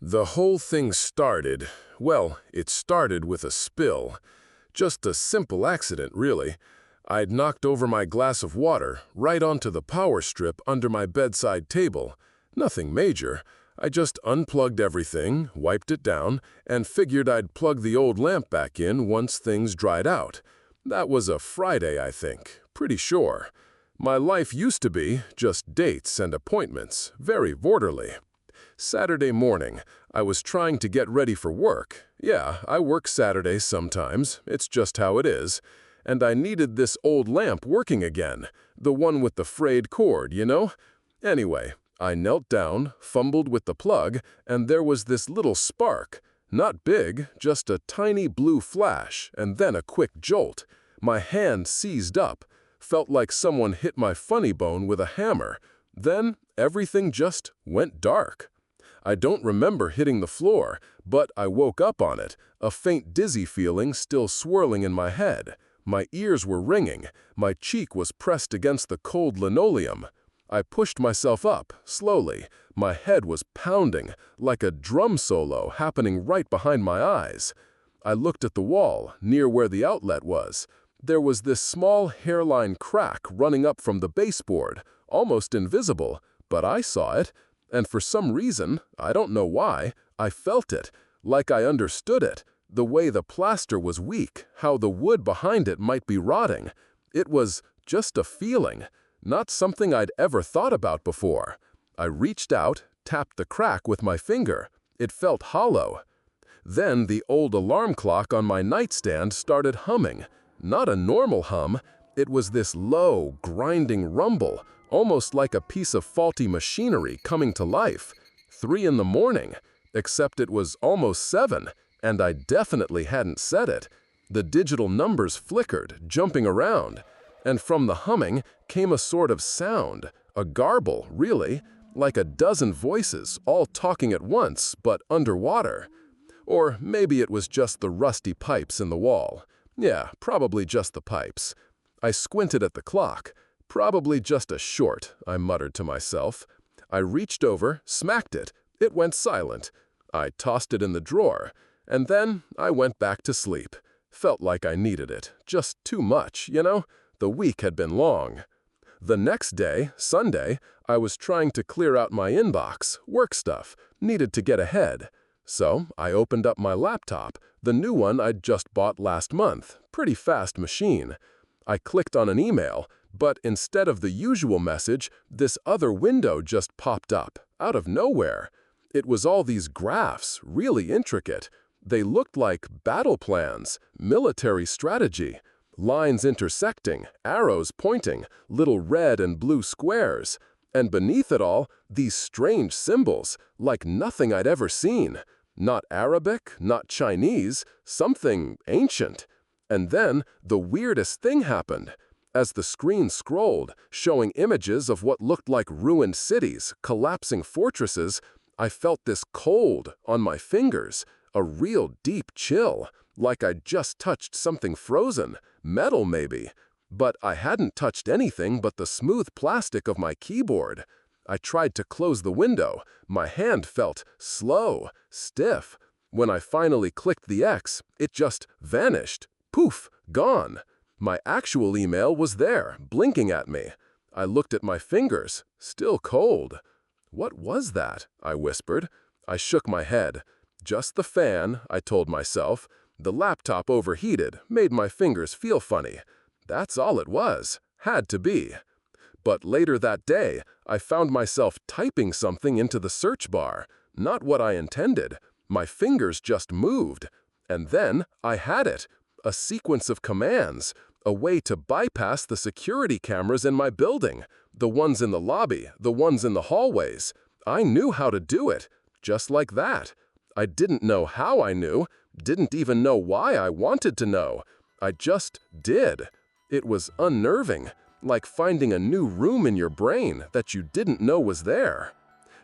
The whole thing started, well, it started with a spill. Just a simple accident, really. I'd knocked over my glass of water right onto the power strip under my bedside table. Nothing major. I just unplugged everything, wiped it down, and figured I'd plug the old lamp back in once things dried out. That was a Friday, I think. Pretty sure. My life used to be just dates and appointments, very orderly. Saturday morning, I was trying to get ready for work. Yeah, I work Saturdays sometimes, it's just how it is. And I needed this old lamp working again, the one with the frayed cord, you know? Anyway, I knelt down, fumbled with the plug, and there was this little spark. Not big, just a tiny blue flash, and then a quick jolt. My hand seized up, felt like someone hit my funny bone with a hammer. Then everything just went dark. I don't remember hitting the floor, but I woke up on it, a faint dizzy feeling still swirling in my head. My ears were ringing, my cheek was pressed against the cold linoleum. I pushed myself up, slowly. My head was pounding, like a drum solo happening right behind my eyes. I looked at the wall, near where the outlet was. There was this small hairline crack running up from the baseboard, almost invisible, but I saw it. And for some reason, I don't know why, I felt it, like I understood it, the way the plaster was weak, how the wood behind it might be rotting. It was just a feeling, not something I'd ever thought about before. I reached out, tapped the crack with my finger. It felt hollow. Then the old alarm clock on my nightstand started humming. Not a normal hum, it was this low, grinding rumble, almost like a piece of faulty machinery coming to life. 3 in the morning, except it was almost 7, and I definitely hadn't said it. The digital numbers flickered, jumping around, and from the humming came a sort of sound, a garble, really, like a dozen voices all talking at once, but underwater. Or maybe it was just the rusty pipes in the wall. Yeah, probably just the pipes. I squinted at the clock. Probably just a short, I muttered to myself. I reached over, smacked it. It went silent. I tossed it in the drawer, and then I went back to sleep. Felt like I needed it. Just too much, you know? The week had been long. The next day, Sunday, I was trying to clear out my inbox, work stuff, needed to get ahead. So I opened up my laptop, the new one I'd just bought last month. Pretty fast machine. I clicked on an email, but instead of the usual message, this other window just popped up, out of nowhere. It was all these graphs, really intricate. They looked like battle plans, military strategy, lines intersecting, arrows pointing, little red and blue squares. And beneath it all, these strange symbols, like nothing I'd ever seen. Not Arabic, not Chinese, something ancient. And then the weirdest thing happened. As the screen scrolled, showing images of what looked like ruined cities, collapsing fortresses, I felt this cold on my fingers, a real deep chill, like I'd just touched something frozen, metal maybe. But I hadn't touched anything but the smooth plastic of my keyboard. I tried to close the window. My hand felt slow, stiff. When I finally clicked the X, it just vanished. Poof, gone. My actual email was there, blinking at me. I looked at my fingers, still cold. What was that? I whispered. I shook my head. Just the fan, I told myself. The laptop overheated, made my fingers feel funny. That's all it was. Had to be. But later that day, I found myself typing something into the search bar. Not what I intended. My fingers just moved. And then I had it. A sequence of commands. A way to bypass the security cameras in my building. The ones in the lobby, the ones in the hallways. I knew how to do it. Just like that. I didn't know how I knew. Didn't even know why I wanted to know. I just did. It was unnerving. Like finding a new room in your brain that you didn't know was there.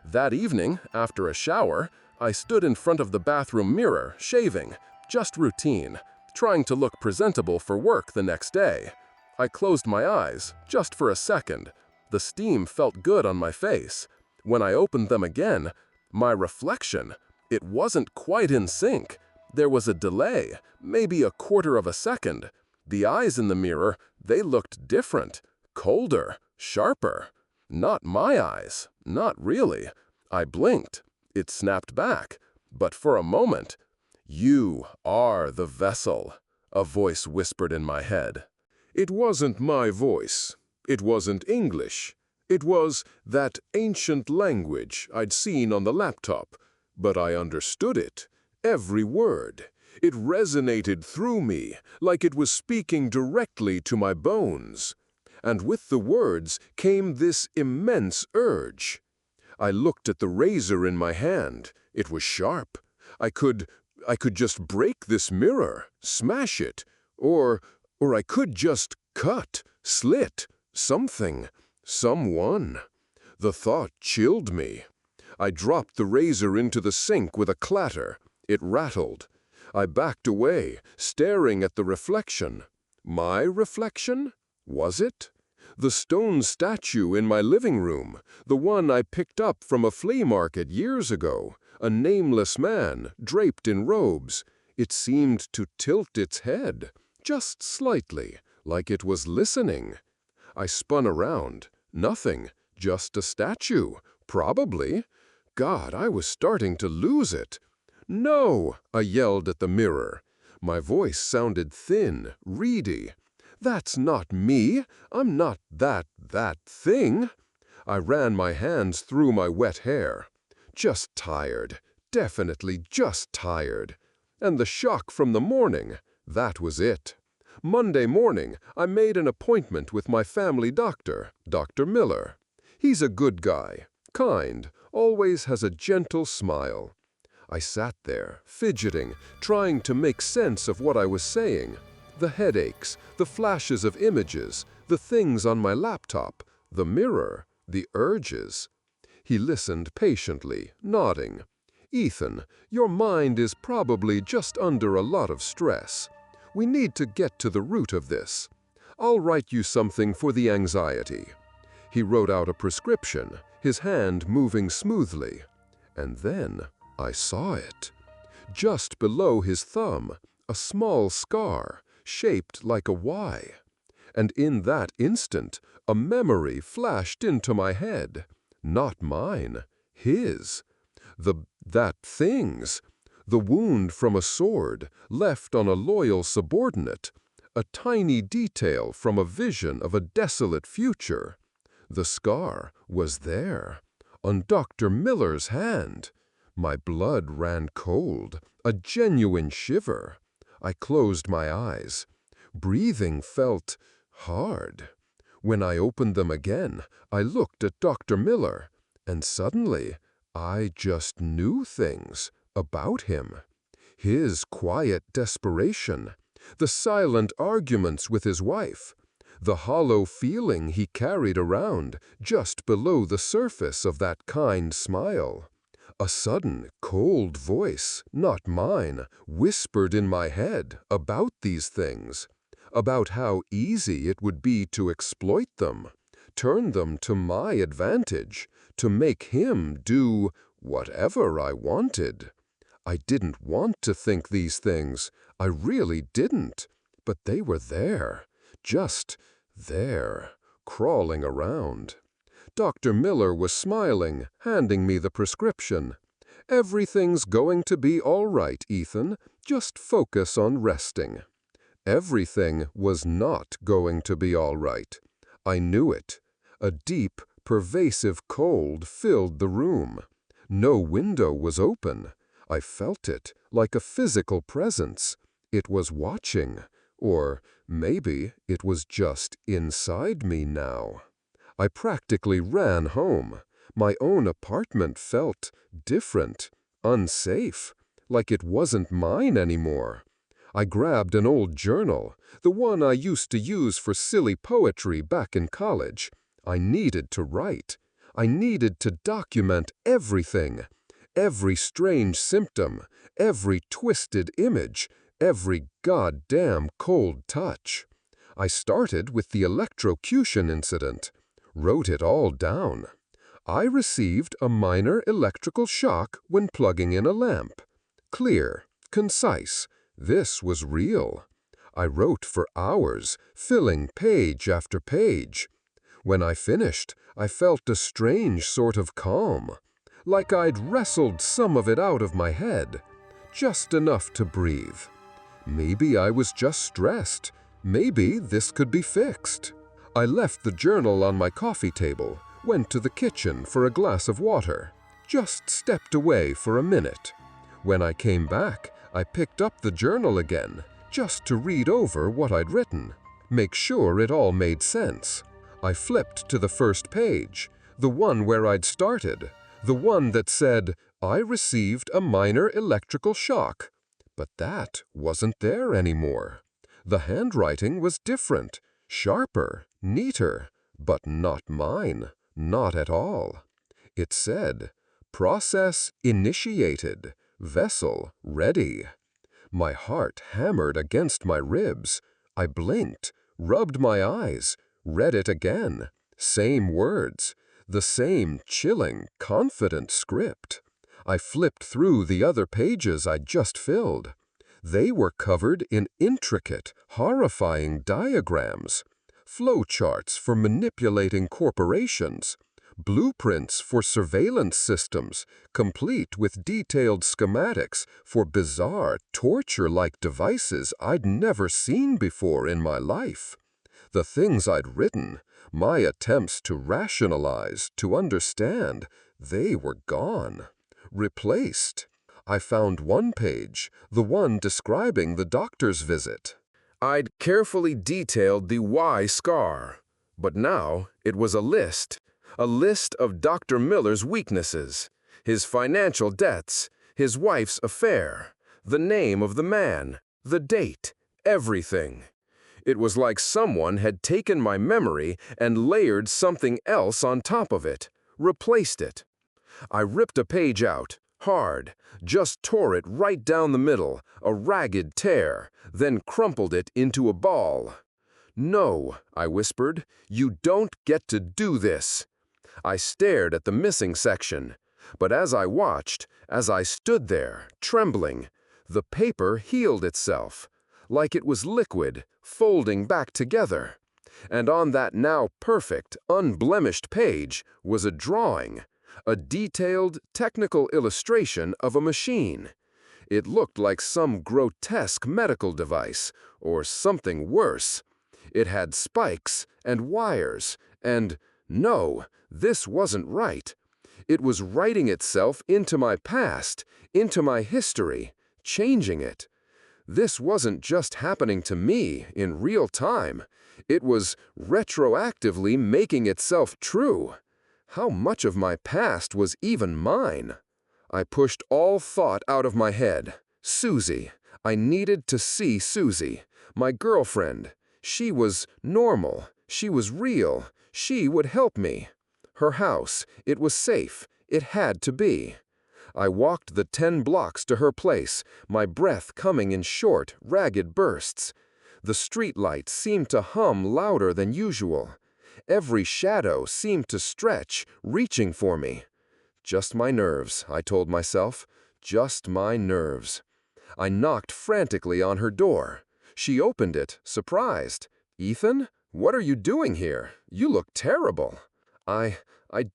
That evening, after a shower, I stood in front of the bathroom mirror, shaving. Just routine. Trying to look presentable for work the next day. I closed my eyes, just for a second. The steam felt good on my face. When I opened them again, my reflection, It wasn't quite in sync. There was a delay, maybe a quarter of a second. The eyes in the mirror, they looked different, colder, sharper. Not my eyes, not really. I blinked. It snapped back. But for a moment, "You are the vessel," a voice whispered in my head. It wasn't my voice. It wasn't English. It was that ancient language I'd seen on the laptop, but I understood it, every word. It resonated through me like it was speaking directly to my bones. And with the words came this immense urge. I looked at the razor in my hand. It was sharp. I could just break this mirror, smash it, or I could just cut, slit, something, someone. The thought chilled me. I dropped the razor into the sink with a clatter. It rattled. I backed away, staring at the reflection. My reflection? Was it? The stone statue in my living room, the one I picked up from a flea market years ago, a nameless man draped in robes. It seemed to tilt its head, just slightly, like it was listening. I spun around. Nothing, just a statue, probably. God, I was starting to lose it. "No!" I yelled at the mirror. My voice sounded thin, reedy. "That's not me. I'm not that thing." I ran my hands through my wet hair. Just tired. Definitely just tired. And the shock from the morning, that was it. Monday morning, I made an appointment with my family doctor, Dr. Miller. He's a good guy, kind, always has a gentle smile. I sat there, fidgeting, trying to make sense of what I was saying. The headaches, the flashes of images, the things on my laptop, the mirror, the urges. He listened patiently, nodding. "Ethan, your mind is probably just under a lot of stress. We need to get to the root of this. I'll write you something for the anxiety." He wrote out a prescription, his hand moving smoothly. And then I saw it. Just below his thumb, a small scar, shaped like a Y. And in that instant, a memory flashed into my head. Not mine, his. That thing's. The wound from a sword, left on a loyal subordinate. A tiny detail from a vision of a desolate future. The scar was there, on Dr. Miller's hand. My blood ran cold, a genuine shiver. I closed my eyes. Breathing felt hard. When I opened them again, I looked at Dr. Miller, and suddenly I just knew things about him. His quiet desperation, the silent arguments with his wife, the hollow feeling he carried around just below the surface of that kind smile. A sudden, cold voice, not mine, whispered in my head about these things, about how easy it would be to exploit them, turn them to my advantage, to make him do whatever I wanted. I didn't want to think these things. I really didn't. But they were there, just there, crawling around. Dr. Miller was smiling, handing me the prescription. "Everything's going to be all right, Ethan. Just focus on resting." Everything was not going to be all right. I knew it. A deep, pervasive cold filled the room. No window was open. I felt it, like a physical presence. It was watching. Or maybe it was just inside me now. I practically ran home. My own apartment felt different, unsafe, like it wasn't mine anymore. I grabbed an old journal, the one I used to use for silly poetry back in college. I needed to write. I needed to document everything. Every strange symptom, every twisted image, every goddamn cold touch. I started with the electrocution incident. Wrote it all down. I received a minor electrical shock when plugging in a lamp. Clear, concise. This was real. I wrote for hours, filling page after page. When I finished, I felt a strange sort of calm, like I'd wrestled some of it out of my head, just enough to breathe. Maybe I was just stressed. Maybe this could be fixed. I left the journal on my coffee table, went to the kitchen for a glass of water, just stepped away for a minute. When I came back, I picked up the journal again, just to read over what I'd written, make sure it all made sense. I flipped to the first page, the one where I'd started, the one that said, "I received a minor electrical shock." But that wasn't there anymore. The handwriting was different, sharper, neater, but not mine, not at all. It said, "Process initiated, vessel ready." My heart hammered against my ribs. I blinked, rubbed my eyes, read it again. Same words, the same chilling, confident script. I flipped through the other pages I'd just filled. They were covered in intricate, horrifying diagrams, flowcharts for manipulating corporations, blueprints for surveillance systems, complete with detailed schematics for bizarre, torture-like devices I'd never seen before in my life. The things I'd written, my attempts to rationalize, to understand, they were gone, replaced. I found one page, the one describing the doctor's visit. I'd carefully detailed the Y scar, but now it was a list of Dr. Miller's weaknesses, his financial debts, his wife's affair, the name of the man, the date, everything. It was like someone had taken my memory and layered something else on top of it, replaced it. I ripped a page out, hard, just tore it right down the middle, a ragged tear, then crumpled it into a ball. "No," I whispered, "you don't get to do this." I stared at the missing section, but as I watched, as I stood there, trembling, the paper healed itself, like it was liquid, folding back together. And on that now perfect, unblemished page was a drawing, a detailed, technical illustration of a machine. It looked like some grotesque medical device, or something worse. It had spikes and wires, and no, this wasn't right. It was writing itself into my past, into my history, changing it. This wasn't just happening to me in real time. It was retroactively making itself true. How much of my past was even mine? I pushed all thought out of my head. Susie. I needed to see Susie, my girlfriend. She was normal. She was real. She would help me. Her house. It was safe. It had to be. I walked the 10 blocks to her place, my breath coming in short, ragged bursts. The streetlights seemed to hum louder than usual. Every shadow seemed to stretch, reaching for me. Just my nerves, I told myself. Just my nerves. I knocked frantically on her door. She opened it, surprised. "Ethan, what are you doing here? You look terrible." I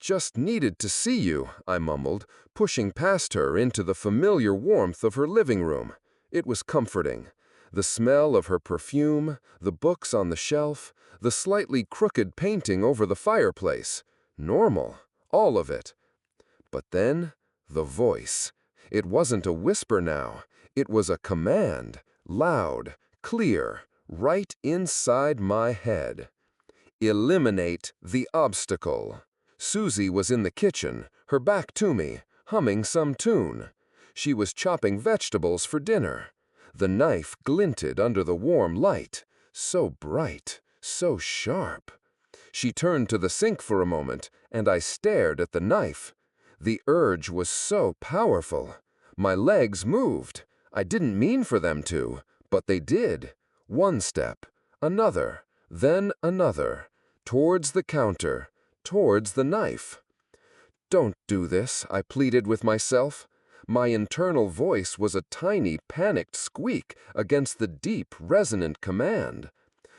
just needed to see you," I mumbled, pushing past her into the familiar warmth of her living room. It was comforting. The smell of her perfume, the books on the shelf, the slightly crooked painting over the fireplace. Normal, all of it. But then, the voice. It wasn't a whisper now. It was a command, loud, clear, right inside my head. Eliminate the obstacle. Susie was in the kitchen, her back to me, humming some tune. She was chopping vegetables for dinner. The knife glinted under the warm light, so bright, so sharp. She turned to the sink for a moment, and I stared at the knife. The urge was so powerful. My legs moved. I didn't mean for them to, but they did. One step, another, then another, towards the counter, towards the knife. "Don't do this," I pleaded with myself. My internal voice was a tiny, panicked squeak against the deep, resonant command.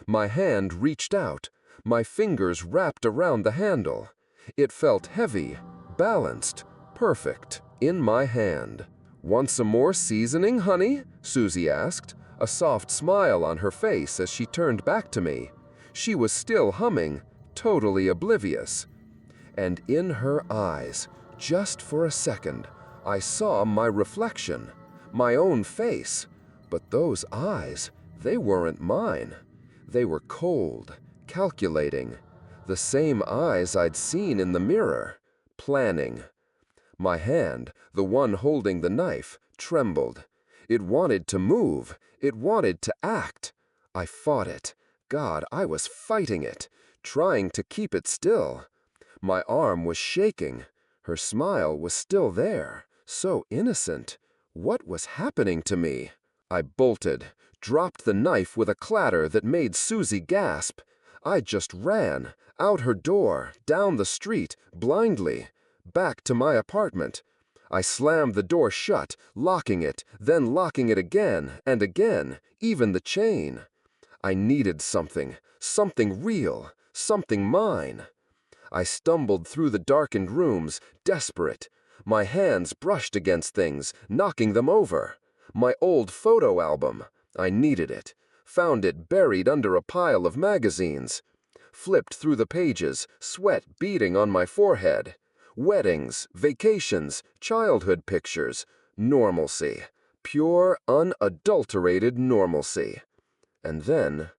My hand reached out. My fingers wrapped around the handle. It felt heavy, balanced, perfect, in my hand. "Want some more seasoning, honey?" Susie asked, a soft smile on her face as she turned back to me. She was still humming, totally oblivious. And in her eyes, just for a second, I saw my reflection, my own face. But those eyes, they weren't mine. They were cold, calculating. The same eyes I'd seen in the mirror, planning. My hand, the one holding the knife, trembled. It wanted to move. It wanted to act. I fought it. God, I was fighting it, trying to keep it still. My arm was shaking. Her smile was still there, so innocent. What was happening to me? I bolted, dropped the knife with a clatter that made Susie gasp. I just ran, out her door, down the street, blindly, back to my apartment. I slammed the door shut, locking it, then locking it again and again, even the chain. I needed something real, something mine. I stumbled through the darkened rooms, desperate. My hands brushed against things, knocking them over. My old photo album. I needed it. Found it buried under a pile of magazines. Flipped through the pages, sweat beading on my forehead. Weddings, vacations, childhood pictures. Normalcy. Pure, unadulterated normalcy. And then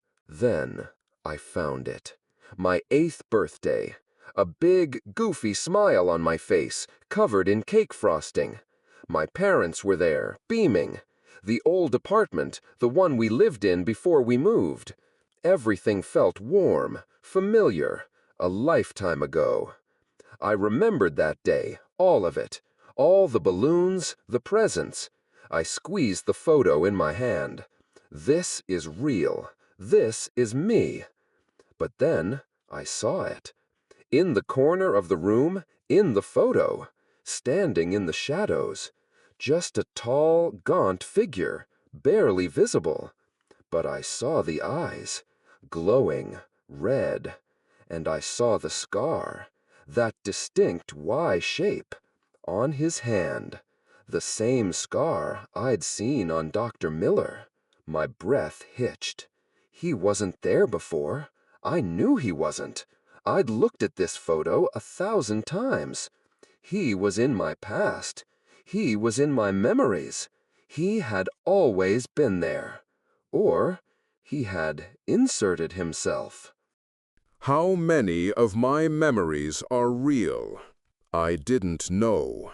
I found it. My 8th birthday. A big, goofy smile on my face, covered in cake frosting. My parents were there, beaming. The old apartment, the one we lived in before we moved. Everything felt warm, familiar, a lifetime ago. I remembered that day, all of it. All the balloons, the presents. I squeezed the photo in my hand. This is real. This is me. But then I saw it. In the corner of the room, in the photo, standing in the shadows. Just a tall, gaunt figure, barely visible. But I saw the eyes, glowing, red. And I saw the scar, that distinct Y shape, on his hand. The same scar I'd seen on Dr. Miller. My breath hitched. He wasn't there before. I knew he wasn't. I'd looked at this photo 1,000 times. He was in my past. He was in my memories. He had always been there. Or he had inserted himself. How many of my memories are real? I didn't know.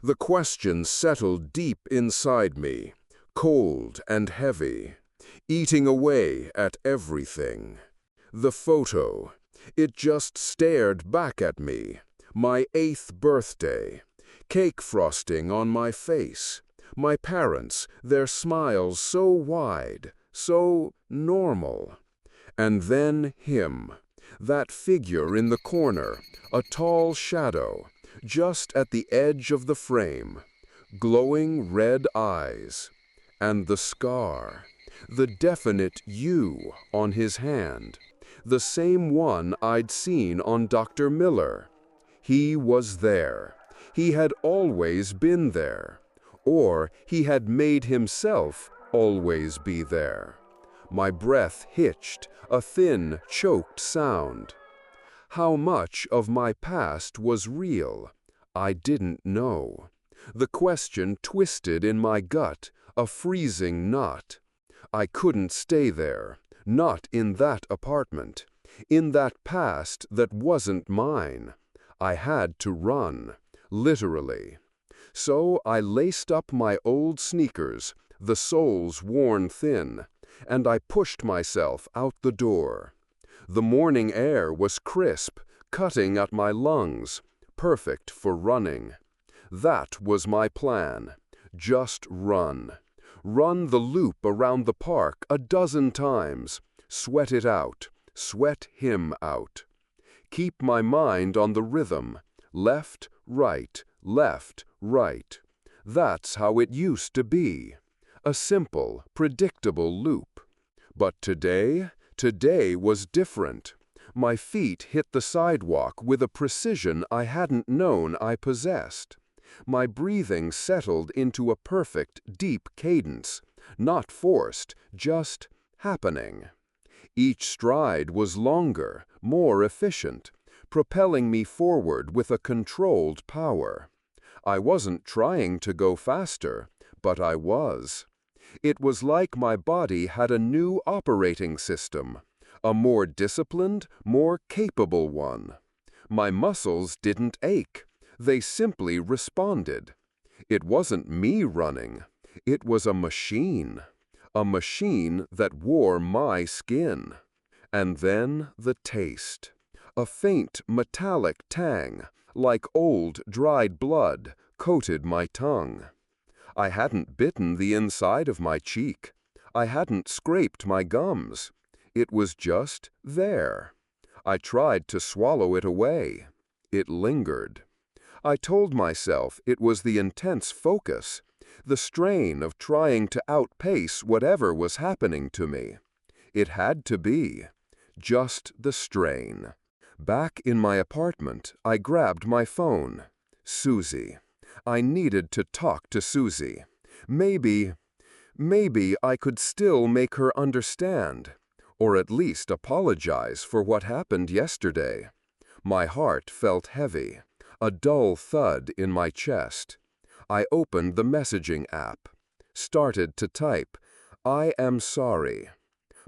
The question settled deep inside me, cold and heavy, eating away at everything. The photo, it just stared back at me. My 8th birthday, cake frosting on my face. My parents, their smiles so wide, so normal. And then him, that figure in the corner, a tall shadow, just at the edge of the frame, glowing red eyes, and the scar, the definite U on his hand, the same one I'd seen on Dr. Miller. He was there. He had always been there. Or he had made himself always be there. My breath hitched, a thin, choked sound. How much of my past was real? I didn't know. The question twisted in my gut, a freezing knot. I couldn't stay there, not in that apartment, in that past that wasn't mine. I had to run, literally. So I laced up my old sneakers, the soles worn thin, and I pushed myself out the door. The morning air was crisp, cutting at my lungs, perfect for running. That was my plan. Just run. Run the loop around the park 12 times. Sweat it out. Sweat him out. Keep my mind on the rhythm. Left, right, left, right. That's how it used to be. A simple, predictable loop. But today was different. My feet hit the sidewalk with a precision I hadn't known I possessed. My breathing settled into a perfect, deep cadence, not forced, just happening. Each stride was longer, more efficient, propelling me forward with a controlled power. I wasn't trying to go faster, but I was. It was like my body had a new operating system, a more disciplined, more capable one. My muscles didn't ache. They simply responded. It wasn't me running. It was a machine that wore my skin. And then the taste. A faint metallic tang, like old dried blood, coated my tongue. I hadn't bitten the inside of my cheek. I hadn't scraped my gums. It was just there. I tried to swallow it away. It lingered. I told myself it was the intense focus, the strain of trying to outpace whatever was happening to me. It had to be. Just the strain. Back in my apartment, I grabbed my phone. Susie. I needed to talk to Susie. Maybe I could still make her understand, or at least apologize for what happened yesterday. My heart felt heavy, a dull thud in my chest. I opened the messaging app, started to type, "I am sorry."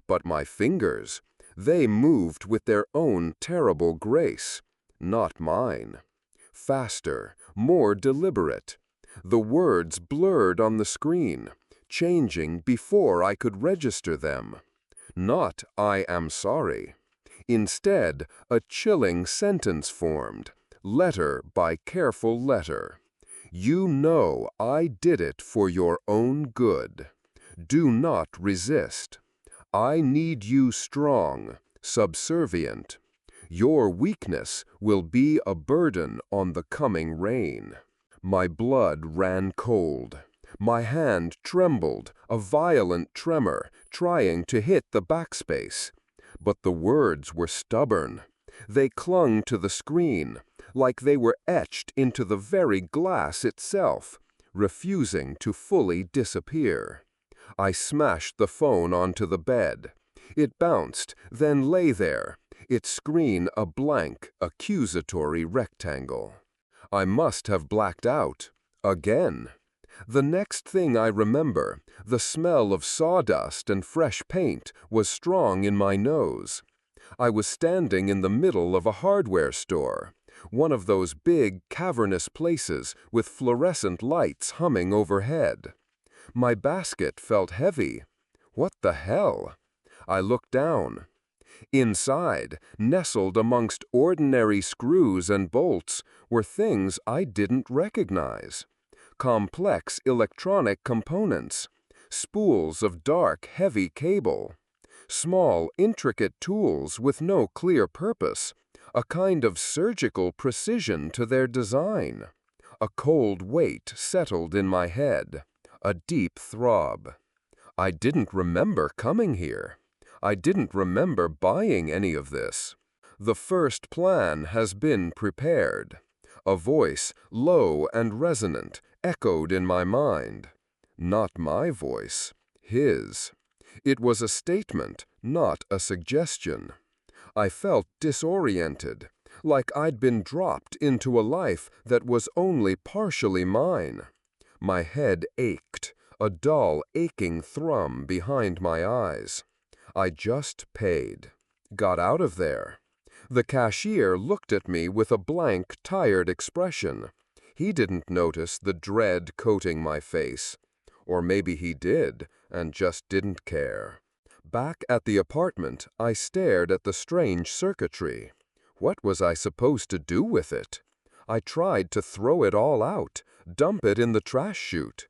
But my fingers, they moved with their own terrible grace, not mine. Faster, more deliberate. The words blurred on the screen, changing before I could register them. Not "I am sorry." Instead, a chilling sentence formed, letter by careful letter. "You know I did it for your own good. Do not resist. I need you strong, subservient. Your weakness will be a burden on the coming rain." My blood ran cold. My hand trembled, a violent tremor, trying to hit the backspace. But the words were stubborn. They clung to the screen, like they were etched into the very glass itself, refusing to fully disappear. I smashed the phone onto the bed. It bounced, then lay there, its screen a blank, accusatory rectangle. I must have blacked out. Again. The next thing I remember, the smell of sawdust and fresh paint was strong in my nose. I was standing in the middle of a hardware store, one of those big, cavernous places with fluorescent lights humming overhead. My basket felt heavy. What the hell? I looked down. Inside, nestled amongst ordinary screws and bolts, were things I didn't recognize. Complex electronic components, spools of dark, heavy cable, small, intricate tools with no clear purpose, a kind of surgical precision to their design. A cold weight settled in my head, a deep throb. I didn't remember coming here. I didn't remember buying any of this. The first plan has been prepared. A voice, low and resonant, echoed in my mind. Not my voice, his. It was a statement, not a suggestion. I felt disoriented, like I'd been dropped into a life that was only partially mine. My head ached, a dull, aching thrum behind my eyes. I just paid. Got out of there. The cashier looked at me with a blank, tired expression. He didn't notice the dread coating my face. Or maybe he did, and just didn't care. Back at the apartment, I stared at the strange circuitry. What was I supposed to do with it? I tried to throw it all out, dump it in the trash chute.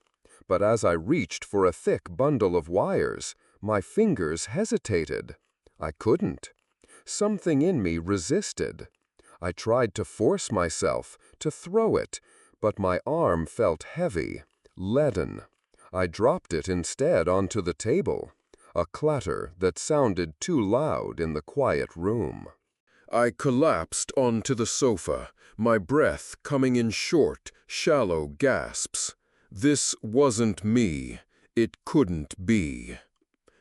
But as I reached for a thick bundle of wires, my fingers hesitated. I couldn't. Something in me resisted. I tried to force myself to throw it, but my arm felt heavy, leaden. I dropped it instead onto the table, a clatter that sounded too loud in the quiet room. I collapsed onto the sofa, my breath coming in short, shallow gasps. This wasn't me. It couldn't be.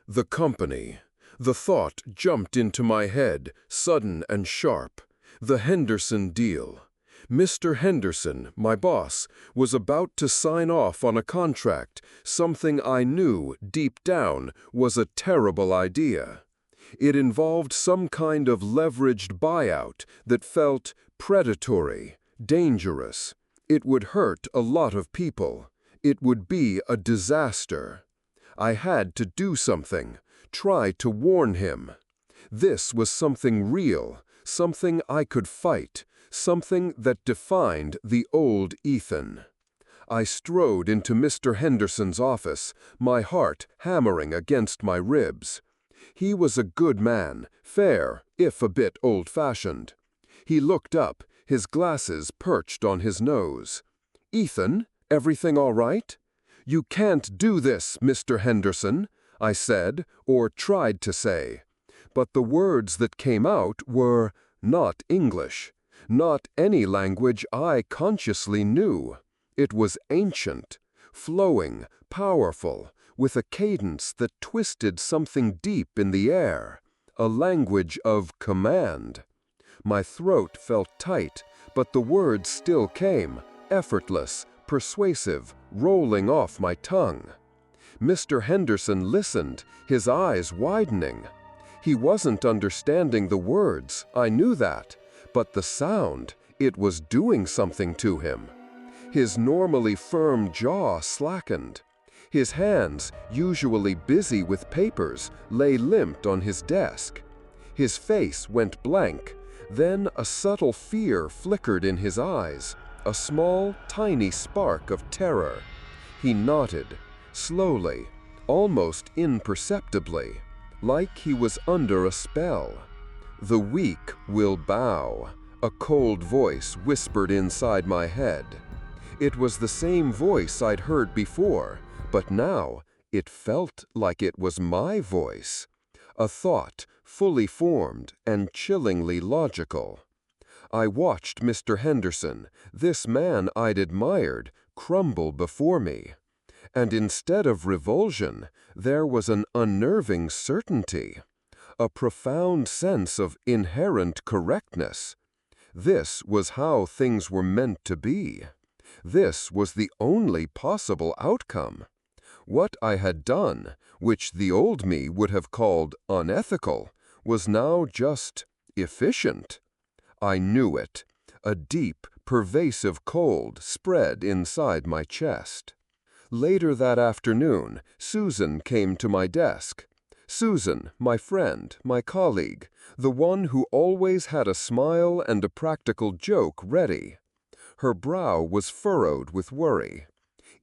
The company. The thought jumped into my head, sudden and sharp. The Henderson deal. Mr. Henderson, my boss, was about to sign off on a contract, something I knew, deep down, was a terrible idea. It involved some kind of leveraged buyout that felt predatory, dangerous. It would hurt a lot of people. It would be a disaster. I had to do something, try to warn him. This was something real, something I could fight, something that defined the old Ethan. I strode into Mr. Henderson's office, my heart hammering against my ribs. He was a good man, fair, if a bit old-fashioned. He looked up, his glasses perched on his nose. "Ethan, everything all right?" "You can't do this, Mr. Henderson," I said, or tried to say. But the words that came out were not English, not any language I consciously knew. It was ancient, flowing, powerful, with a cadence that twisted something deep in the air, a language of command. My throat felt tight, but the words still came, effortless, persuasive, rolling off my tongue. Mr. Henderson listened, his eyes widening. He wasn't understanding the words, I knew that, but the sound, it was doing something to him. His normally firm jaw slackened. His hands, usually busy with papers, lay limp on his desk. His face went blank. Then a subtle fear flickered in his eyes, a small, tiny spark of terror. He nodded, slowly, almost imperceptibly, like he was under a spell. "The weak will bow," a cold voice whispered inside my head. It was the same voice I'd heard before, but now it felt like it was my voice. A thought, fully formed and chillingly logical. I watched Mr. Henderson, this man I'd admired, crumble before me. And instead of revulsion, there was an unnerving certainty, a profound sense of inherent correctness. This was how things were meant to be. This was the only possible outcome. What I had done, which the old me would have called unethical, was now just efficient. I knew it. A deep, pervasive cold spread inside my chest. Later that afternoon, Susan came to my desk. Susan, my friend, my colleague, the one who always had a smile and a practical joke ready. Her brow was furrowed with worry.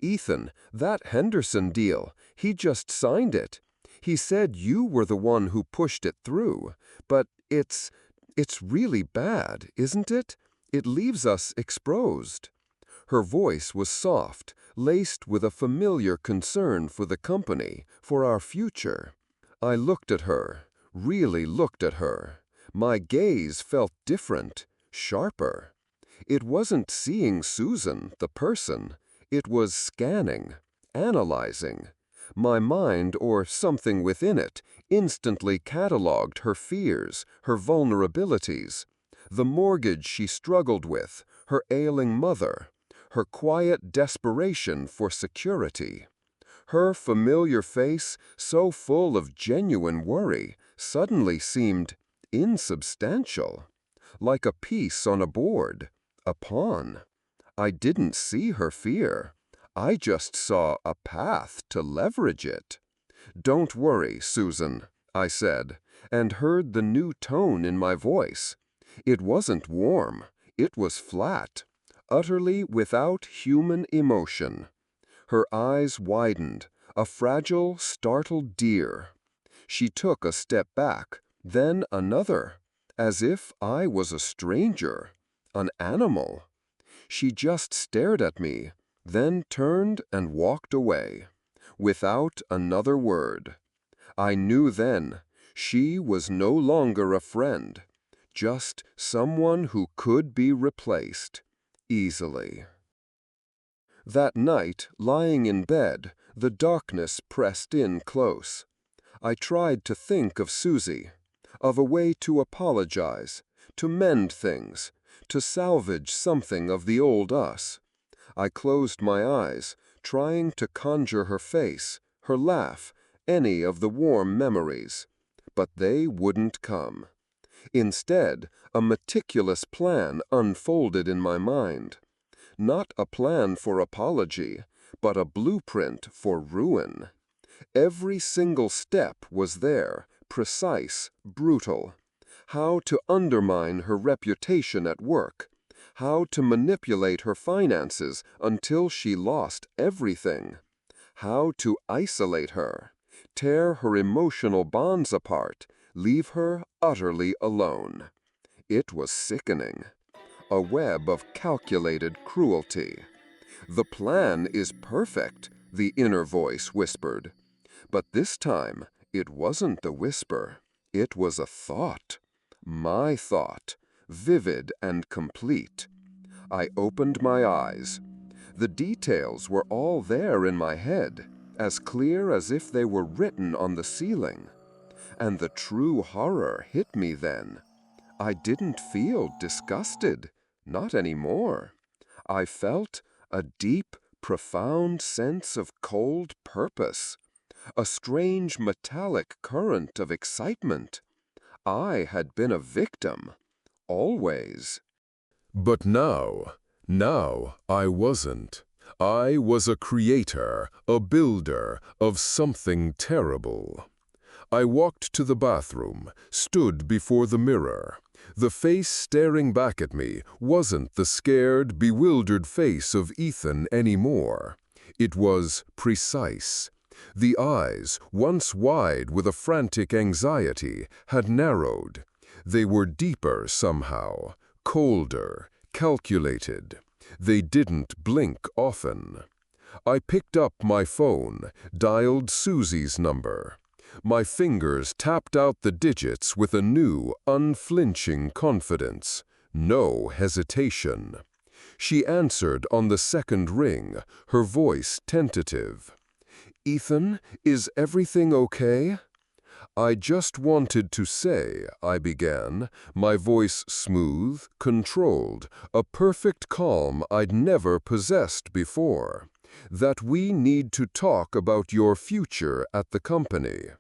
"Ethan, that Henderson deal, he just signed it. He said you were the one who pushed it through, but it's really bad, isn't it? It leaves us exposed." Her voice was soft, laced with a familiar concern for the company, for our future. I looked at her, really looked at her. My gaze felt different, sharper. It wasn't seeing Susan, the person. It was scanning, analyzing. My mind, or something within it, instantly catalogued her fears, her vulnerabilities, the mortgage she struggled with, her ailing mother, her quiet desperation for security. Her familiar face, so full of genuine worry, suddenly seemed insubstantial, like a piece on a board, a pawn. I didn't see her fear. I just saw a path to leverage it. "Don't worry, Susan," I said, and heard the new tone in my voice. It wasn't warm. It was flat, utterly without human emotion. Her eyes widened, a fragile, startled deer. She took a step back, then another. as if I was a stranger, an animal. She just stared at me, then turned and walked away, without another word. I knew then she was no longer a friend, just someone who could be replaced, easily. That night, lying in bed, the darkness pressed in close. I tried to think of Susie, of a way to apologize, to mend things, to salvage something of the old us. I closed my eyes, trying to conjure her face, her laugh, any of the warm memories. But they wouldn't come. Instead, a meticulous plan unfolded in my mind. Not a plan for apology, but a blueprint for ruin. Every single step was there, precise, brutal. How to undermine her reputation at work. How to manipulate her finances until she lost everything. How to isolate her, tear her emotional bonds apart, leave her utterly alone. It was sickening. A web of calculated cruelty. "The plan is perfect," the inner voice whispered. But this time, it wasn't a whisper. It was a thought. My thought, vivid and complete. I opened my eyes. The details were all there in my head, as clear as if they were written on the ceiling. And the true horror hit me then. I didn't feel disgusted, not anymore. I felt a deep, profound sense of cold purpose, a strange metallic current of excitement. I had been a victim, always. But now I wasn't. I was a creator, a builder of something terrible. I walked to the bathroom, stood before the mirror. The face staring back at me wasn't the scared, bewildered face of Ethan anymore. It was precise. The eyes, once wide with a frantic anxiety, had narrowed. They were deeper somehow, colder, calculated. They didn't blink often. I picked up my phone, dialed Susie's number. My fingers tapped out the digits with a new, unflinching confidence. No hesitation. She answered on the second ring, her voice tentative. "Ethan, is everything okay?" "I just wanted to say," I began, my voice smooth, controlled, a perfect calm I'd never possessed before, "that we need to talk about your future at the company.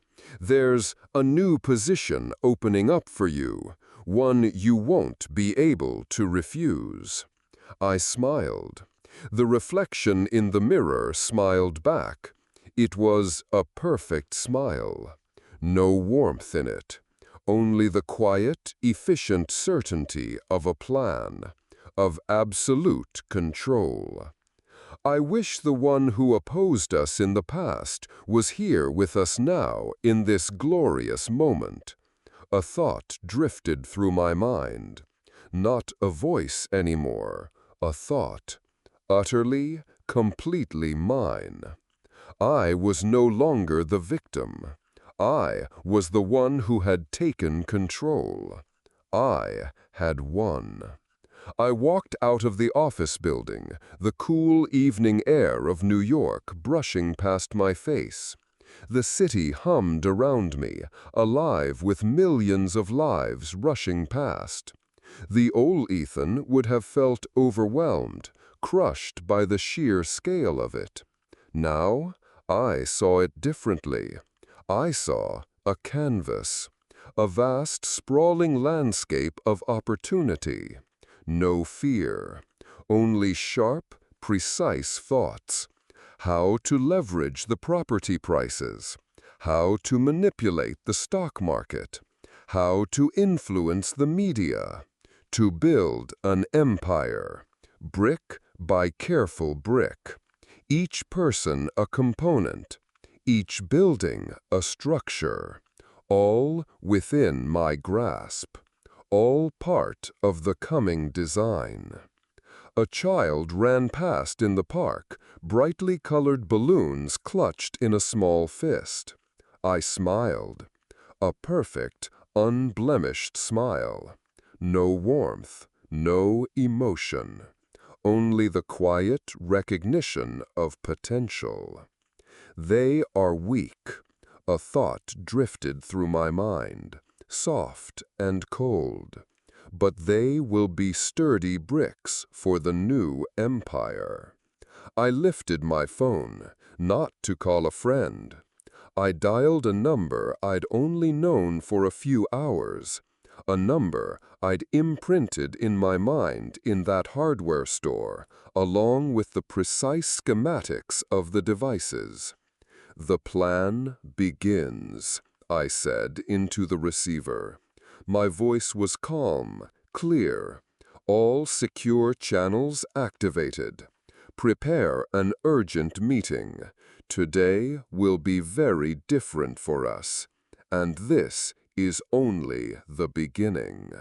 There's a new position opening up for you, one you won't be able to refuse." I smiled. The reflection in the mirror smiled back. It was a perfect smile. No warmth in it. Only the quiet, efficient certainty of a plan, of absolute control. I wish the one who opposed us in the past was here with us now in this glorious moment. A thought drifted through my mind. Not a voice anymore, a thought. Utterly, completely mine. I was no longer the victim. I was the one who had taken control. I had won. I walked out of the office building, the cool evening air of New York brushing past my face. The city hummed around me, alive with millions of lives rushing past. The old Ethan would have felt overwhelmed, crushed by the sheer scale of it. Now, I saw it differently. I saw a canvas, a vast, sprawling landscape of opportunity. No fear, only sharp, precise thoughts. How to leverage the property prices, how to manipulate the stock market, how to influence the media, to build an empire, brick by careful brick, each person a component, each building a structure, all within my grasp, all part of the coming design. A child ran past in the park, brightly colored balloons clutched in a small fist. I smiled. A perfect, unblemished smile. No warmth, no emotion. Only the quiet recognition of potential. They are weak. A thought drifted through my mind, soft and cold. But they will be sturdy bricks for the new empire. I lifted my phone, not to call a friend. I dialed a number I'd only known for a few hours, a number I'd imprinted in my mind in that hardware store, along with the precise schematics of the devices. "The plan begins," I said into the receiver. My voice was calm, clear. All secure channels activated. Prepare an urgent meeting. Today will be very different for us. And this is only the beginning.